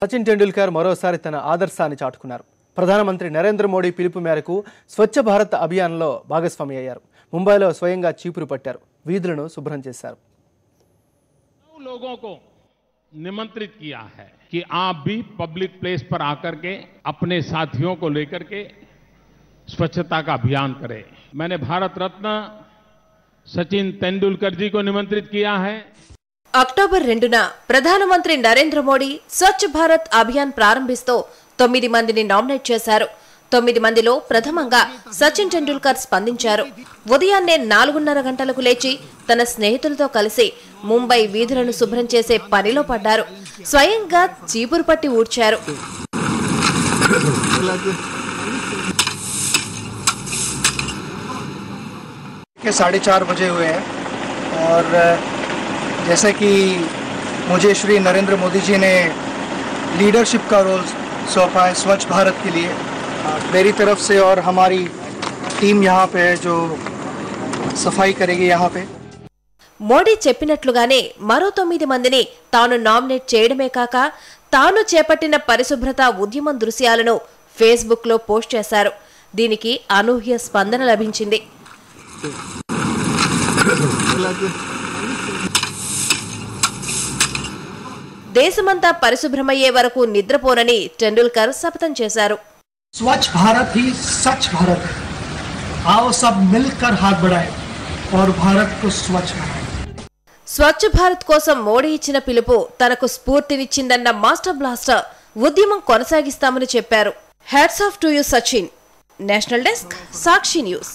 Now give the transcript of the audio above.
సచిన్ టెండూల్కర్ మరోసారి తన ఆదర్శాన్ని చాటుకున్నారు. ప్రధానమంత్రి నరేంద్ర మోడీ పిలుపు మేరకు స్వచ్ఛ భారత్ అభియాన్లో భాగస్వామి అయ్యారు. ముంబైలో స్వయంగా చీపురు పట్టారు, వీధులను శుభ్రం చేశారు. लोगों को निमंत्रित किया है कि आप भी पब्लिक प्लेस पर आकर के अपने साथियों को लेकर के स्वच्छता का अभियान करें. मैंने भारत रत्न सचिन तेंदुलकर जी को निमंत्रित किया है. అక్టోబర్ 2న ప్రధానమంత్రి నరేంద్ర మోడీ స్వచ్ఛ భారత్ అభియాన్ ప్రారంభిస్తూ 9 మందిని నామినేట్ చేశారు. 9 మందిలో ప్రథమంగా సచిన్ టెండూల్కర్ స్పందించారు. ఉదయాన్నే 4:30 గంటలకు లేచి తన స్నేహితులతో కలిసి ముంబై వీధులను శుభ్రం చేసే పనిలో పడ్డారు. స్వయంగా చీపురు పట్టి ఊడ్చారు. 4:30 बजे हुए हैं और जैसे कि मुझे श्री नरेंद्र मोदी जी ने लीडरशिप का रोल सौंपा है स्वच्छ भारत के लिए, मेरी तरफ से और हमारी टीम यहाँ पे है जो सफाई करेगी. यहाँ पे మోడీ చెప్పినట్లుగానే మరో 9 మందిని తాను నామినేట్ చేయడమే కాక తాను చేపట్టిన పరిశుభ్రత ఉద్యమం దృశ్యాలను ఫేస్బుక్ లో పోస్ట్ చేశారు. దీనికి అనూహ్య స్పందన లభించింది. దేశమంతా పరిశుభ్రమయ్యే వరకు నిద్రపోనని టెండూల్కర్ శపథం చేశారు. स्वच्छ भारत ही सच भारत है. आओ सब मिलकर हाथ बढ़ाएं और भारत को स्वच्छ बनाएं. స్వచ్ఛ భారత్ కోసం మోడీ ఇచ్చిన పిలుపు తనకు స్ఫూర్తినిచ్చిందన్న మాస్టర్ బ్లాస్టర్ ఉద్యమం కొనసాగిస్తామని చెప్పారు. Hats off to you Sachin. National desk, Sakshi news.